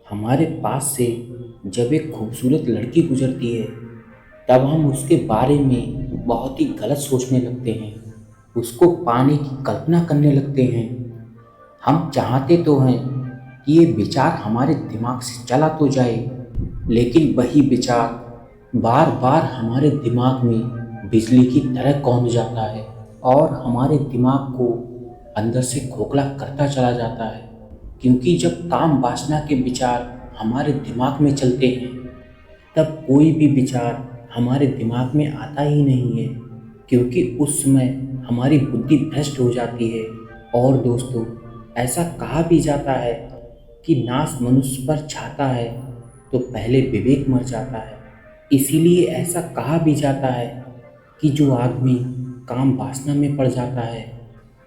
हमारे पास से जब एक खूबसूरत लड़की गुजरती है, तब हम उसके बारे में बहुत ही गलत सोचने लगते हैं। उसको पाने की कल्पना करने लगते हैं। हम चाहते तो हैं कि ये विचार हमारे दिमाग से चला तो जाए, लेकिन वही विचार बार बार हमारे दिमाग में बिजली की तरह कौंध जाता है और हमारे दिमाग को अंदर से खोखला करता चला जाता है। क्योंकि जब काम वासना के विचार हमारे दिमाग में चलते हैं, तब कोई भी विचार हमारे दिमाग में आता ही नहीं है, क्योंकि उस समय हमारी बुद्धि भ्रष्ट हो जाती है। और दोस्तों, ऐसा कहा भी जाता है कि नाश मनुष्य पर छाता है तो पहले विवेक मर जाता है। इसीलिए ऐसा कहा भी जाता है कि जो आदमी काम वासना में पड़ जाता है,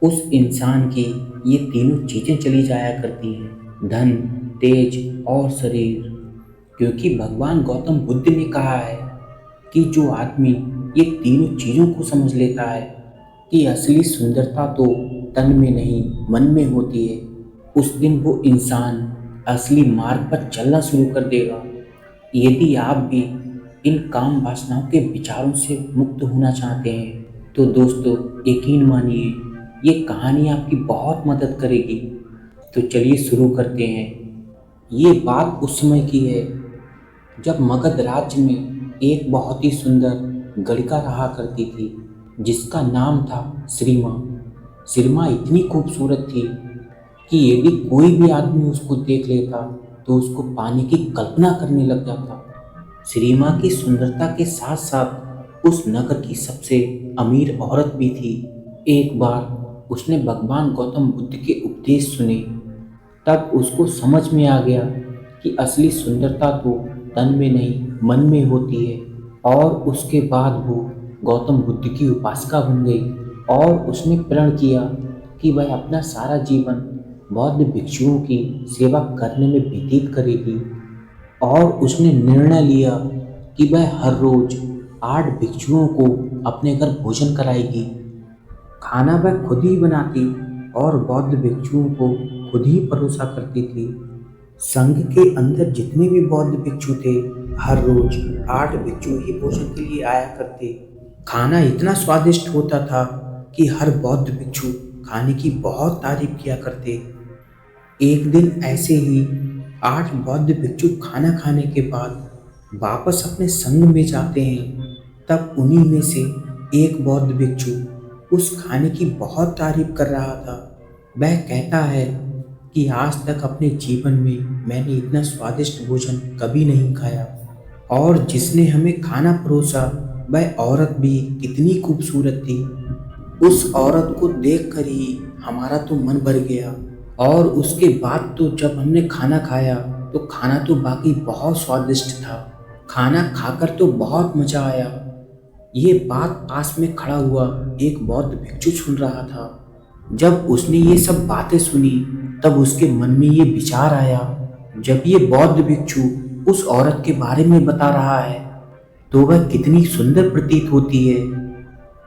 उस इंसान की ये तीनों चीज़ें चली जाया करती हैं: धन, तेज और शरीर। क्योंकि भगवान गौतम बुद्ध ने कहा है कि जो आदमी ये तीनों चीज़ों को समझ लेता है कि असली सुंदरता तो तन में नहीं मन में होती है, उस दिन वो इंसान असली मार्ग पर चलना शुरू कर देगा। यदि आप भी इन काम वासनाओं के विचारों से मुक्त होना चाहते हैं, तो दोस्तों यकीन मानिए, ये कहानी आपकी बहुत मदद करेगी। तो चलिए शुरू करते हैं। ये बात उस समय की है जब मगध राज्य में एक बहुत ही सुंदर गलिका रहा करती थी, जिसका नाम था श्रीमा। श्रीमा इतनी खूबसूरत थी कि यदि कोई भी आदमी उसको देख लेता तो उसको पाने की कल्पना करने लग जाता। श्रीमा की सुंदरता के साथ साथ उस नगर की सबसे अमीर औरत भी थी। एक बार उसने भगवान गौतम बुद्ध के उपदेश सुने, तब उसको समझ में आ गया कि असली सुंदरता तो तन में नहीं मन में होती है। और उसके बाद वो गौतम बुद्ध की उपासिका बन गई और उसने प्रण किया कि वह अपना सारा जीवन बौद्ध भिक्षुओं की सेवा करने में व्यतीत करेगी। और उसने निर्णय लिया कि वह हर रोज 8 भिक्षुओं को अपने घर भोजन कराएगी। खाना वह खुद ही बनाती और बौद्ध भिक्षुओं को खुद ही परोसा करती थी। संघ के अंदर जितने भी बौद्ध भिक्षु थे, हर रोज 8 भिक्षु ही भोजन के लिए आया करते। खाना इतना स्वादिष्ट होता था कि हर बौद्ध भिक्षु खाने की बहुत तारीफ किया करते। एक दिन ऐसे ही 8 बौद्ध भिक्षु खाना खाने के बाद वापस अपने संघ में जाते हैं। तब उन्हीं में से एक बौद्ध भिक्षु उस खाने की बहुत तारीफ कर रहा था। वह कहता है कि आज तक अपने जीवन में मैंने इतना स्वादिष्ट भोजन कभी नहीं खाया, और जिसने हमें खाना परोसा वह औरत भी कितनी खूबसूरत थी। उस औरत को देखकर ही हमारा तो मन भर गया। और उसके बाद तो जब हमने खाना खाया तो खाना तो बाकी बहुत स्वादिष्ट था। खाना खाकर तो बहुत मज़ा आया। ये बात पास में खड़ा हुआ एक बौद्ध भिक्षु सुन रहा था। जब उसने ये सब बातें सुनी, तब उसके मन में ये विचार आया, जब ये बौद्ध भिक्षु उस औरत के बारे में बता रहा है तो वह कितनी सुंदर प्रतीत होती है,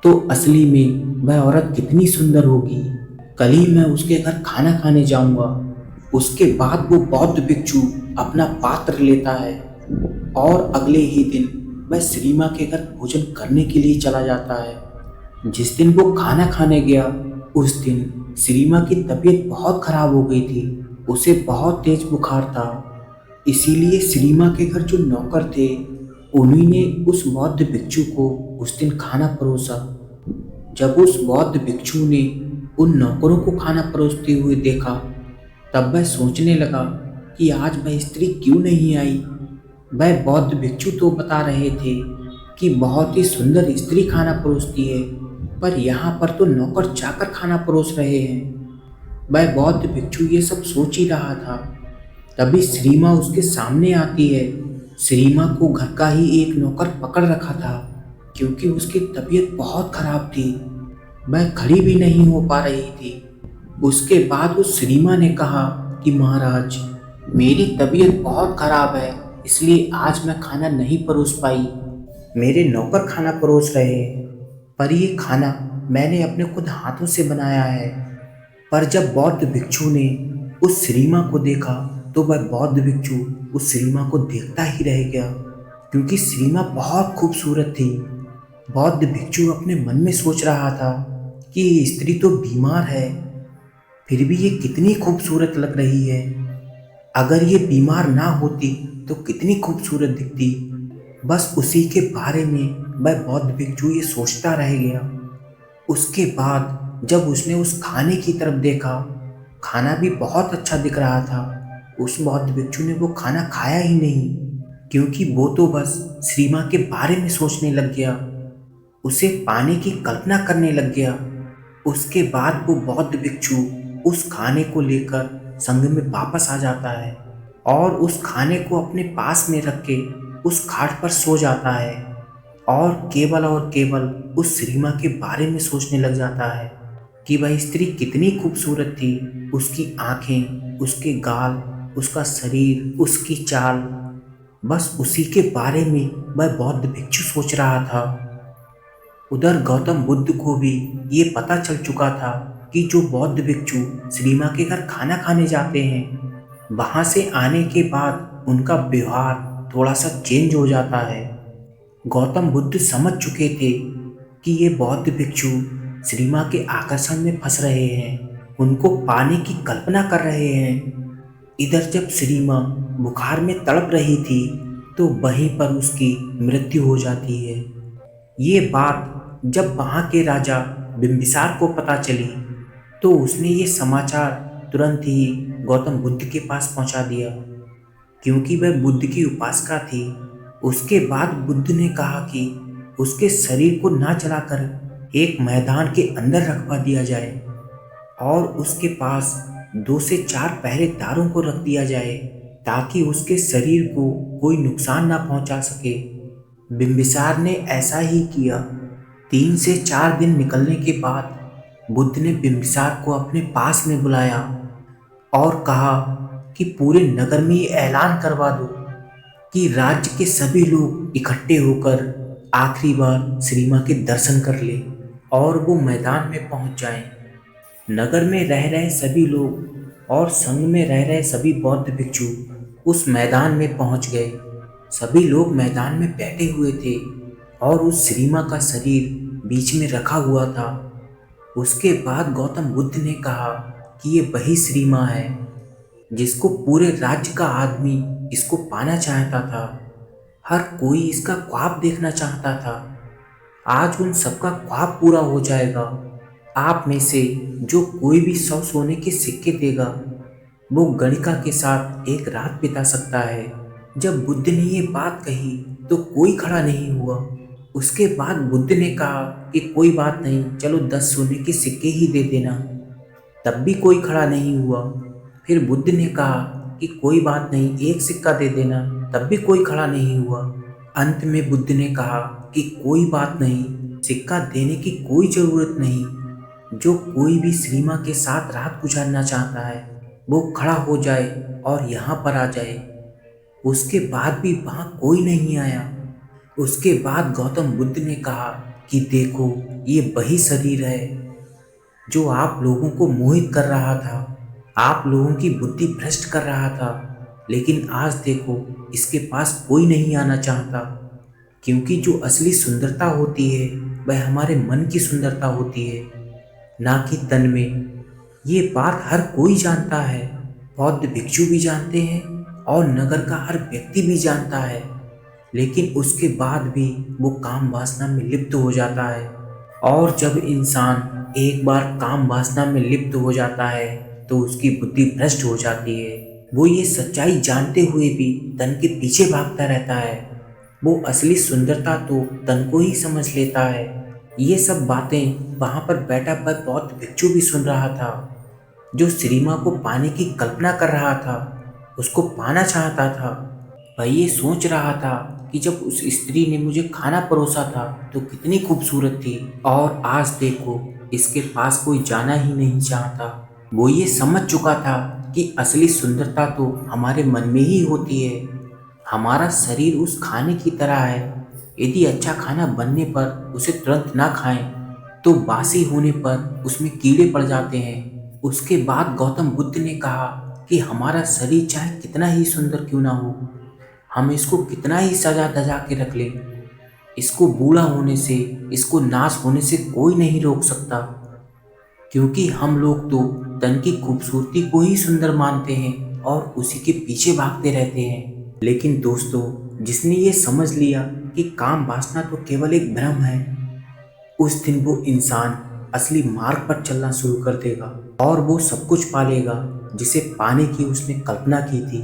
तो असली में वह औरत कितनी सुंदर होगी। कल ही मैं उसके घर खाना खाने जाऊंगा। उसके बाद वो बौद्ध भिक्षु अपना पात्र लेता है और अगले ही दिन वह श्रीमा के घर भोजन करने के लिए चला जाता है। जिस दिन वो खाना खाने गया, उस दिन श्रीमा की तबीयत बहुत खराब हो गई थी। उसे बहुत तेज बुखार था। इसीलिए श्रीमा के घर जो नौकर थे, उन्हीं ने उस बौद्ध भिक्षु को उस दिन खाना परोसा। जब उस बौद्ध भिक्षु ने उन नौकरों को खाना परोसते हुए देखा, तब वह सोचने लगा कि आज वह स्त्री क्यों नहीं आई। वह बौद्ध भिक्षु तो बता रहे थे कि बहुत ही सुंदर स्त्री खाना परोसती है, पर यहाँ पर तो नौकर जाकर खाना परोस रहे हैं। वह बौद्ध भिक्षु ये सब सोच ही रहा था। तभी श्रीमा उसके सामने आती है। श्रीमा को घर का ही एक नौकर पकड़ रखा था, क्योंकि उसकी तबीयत बहुत खराब थी। वह खड़ी भी नहीं हो पा रही थी। उसके बाद उस श्रीमा ने कहा कि महाराज, मेरी तबीयत बहुत खराब है, इसलिए आज मैं खाना नहीं परोस पाई। मेरे नौकर खाना परोस रहे हैं, पर ये खाना मैंने अपने खुद हाथों से बनाया है। पर जब बौद्ध भिक्षु ने उस श्रीमा को देखा, तो वह बौद्ध भिक्षु उस श्रीमा को देखता ही रह गया, क्योंकि श्रीमा बहुत खूबसूरत थी। बौद्ध भिक्षु अपने मन में सोच रहा था कि ये स्त्री तो बीमार है, फिर भी ये कितनी खूबसूरत लग रही है। अगर ये बीमार ना होती तो कितनी खूबसूरत दिखती। बस उसी के बारे में वह बौद्ध भिक्षु ये सोचता रह गया। उसके बाद जब उसने उस खाने की तरफ देखा, खाना भी बहुत अच्छा दिख रहा था। उस बौद्ध भिक्षु ने वो खाना खाया ही नहीं, क्योंकि वो तो बस श्रीमा के बारे में सोचने लग गया, उसे पाने की कल्पना करने लग गया। उसके बाद वो बौद्ध भिक्षु उस खाने को लेकर संग में वापस आ जाता है और उस खाने को अपने पास में रख के उस खाट पर सो जाता है और केवल उस श्रीमा के बारे में सोचने लग जाता है कि वह स्त्री कितनी खूबसूरत थी। उसकी आंखें, उसके गाल, उसका शरीर, उसकी चाल, बस उसी के बारे में वह बौद्ध भिक्षु सोच रहा था। उधर गौतम बुद्ध को भी ये पता चल चुका था कि जो बौद्ध भिक्षु श्रीमा के घर खाना खाने जाते हैं, वहाँ से आने के बाद उनका व्यवहार थोड़ा सा चेंज हो जाता है। गौतम बुद्ध समझ चुके थे कि ये बौद्ध भिक्षु श्रीमा के आकर्षण में फंस रहे हैं, उनको पाने की कल्पना कर रहे हैं। इधर जब श्रीमा बुखार में तड़प रही थी तो वहीं पर उसकी मृत्यु हो जाती है। ये बात जब वहाँ के राजा बिम्बिसार को पता चली तो उसने ये समाचार तुरंत ही गौतम बुद्ध के पास पहुँचा दिया, क्योंकि वह बुद्ध की उपासका थी। उसके बाद बुद्ध ने कहा कि उसके शरीर को ना जलाकर एक मैदान के अंदर रखवा दिया जाए और उसके पास 2 से 4 पहरेदारों को रख दिया जाए, ताकि उसके शरीर को कोई नुकसान ना पहुंचा सके। बिम्बिसार ने ऐसा ही किया। 3 से 4 दिन निकलने के बाद बुद्ध ने बिम्बिसार को अपने पास में बुलाया और कहा कि पूरे नगर में ये ऐलान करवा दो कि राज्य के सभी लोग इकट्ठे होकर आखिरी बार श्रीमा के दर्शन कर ले और वो मैदान में पहुंच जाएं। नगर में रह रहे सभी लोग और संग में रह रहे सभी बौद्ध भिक्षु उस मैदान में पहुंच गए। सभी लोग मैदान में बैठे हुए थे और उस श्रीमा का शरीर बीच में रखा हुआ था। उसके बाद गौतम बुद्ध ने कहा कि ये वही श्रीमा है जिसको पूरे राज्य का आदमी इसको पाना चाहता था। हर कोई इसका ख्वाब देखना चाहता था। आज उन सबका ख्वाब पूरा हो जाएगा। आप में से जो कोई भी 100 सोने के सिक्के देगा वो गणिका के साथ एक रात बिता सकता है। जब बुद्ध ने ये बात कही तो कोई खड़ा नहीं हुआ। उसके बाद बुद्ध ने कहा कि कोई बात नहीं, चलो 10 सोने के सिक्के ही दे देना। तब भी कोई खड़ा नहीं हुआ। फिर बुद्ध ने कहा कि कोई बात नहीं, 1 सिक्का दे देना। तब भी कोई खड़ा नहीं हुआ। अंत में बुद्ध ने कहा कि कोई बात नहीं, सिक्का देने की कोई ज़रूरत नहीं। जो कोई भी श्रीमा के साथ रात गुजारना चाहता है वो खड़ा हो जाए और यहाँ पर आ जाए। उसके बाद भी वहाँ कोई नहीं आया। उसके बाद गौतम बुद्ध ने कहा कि देखो, ये वही शरीर है जो आप लोगों को मोहित कर रहा था, आप लोगों की बुद्धि भ्रष्ट कर रहा था। लेकिन आज देखो, इसके पास कोई नहीं आना चाहता, क्योंकि जो असली सुंदरता होती है वह हमारे मन की सुंदरता होती है, ना कि तन में। ये बात हर कोई जानता है। बौद्ध भिक्षु भी जानते हैं और नगर का हर व्यक्ति भी जानता है, लेकिन उसके बाद भी वो काम वासना में लिप्त हो जाता है। और जब इंसान एक बार काम वासना में लिप्त हो जाता है तो उसकी बुद्धि भ्रष्ट हो जाती है। वो ये सच्चाई जानते हुए भी तन के पीछे भागता रहता है। वो असली सुंदरता तो तन को ही समझ लेता है। ये सब बातें वहाँ पर बैठा पर बौद्ध भिक्षु भी सुन रहा था। जो श्रीमा को पाने की कल्पना कर रहा था, उसको पाना चाहता था। वह ये सोच रहा था कि जब उस स्त्री ने मुझे खाना परोसा था तो कितनी खूबसूरत थी, और आज देखो, इसके पास कोई जाना ही नहीं चाहता। वो ये समझ चुका था कि असली सुंदरता तो हमारे मन में ही होती है। हमारा शरीर उस खाने की तरह है। यदि अच्छा खाना बनने पर उसे तुरंत ना खाएं तो बासी होने पर उसमें कीड़े पड़ जाते हैं। उसके बाद गौतम बुद्ध ने कहा कि कि हमारा शरीर चाहे कितना ही सुंदर क्यों ना हो, हम इसको कितना ही सजा धजा के रख लें, इसको बूढ़ा होने से, इसको नाश होने से कोई नहीं रोक सकता। क्योंकि हम लोग तो तन की खूबसूरती को ही सुंदर मानते हैं और उसी के पीछे भागते रहते हैं। लेकिन दोस्तों, जिसने ये समझ लिया कि काम वासना तो केवल एक भ्रम है, उस दिन वो इंसान असली मार्ग पर चलना शुरू कर देगा और वो सब कुछ पा लेगा जिसे पाने की उसने कल्पना की थी।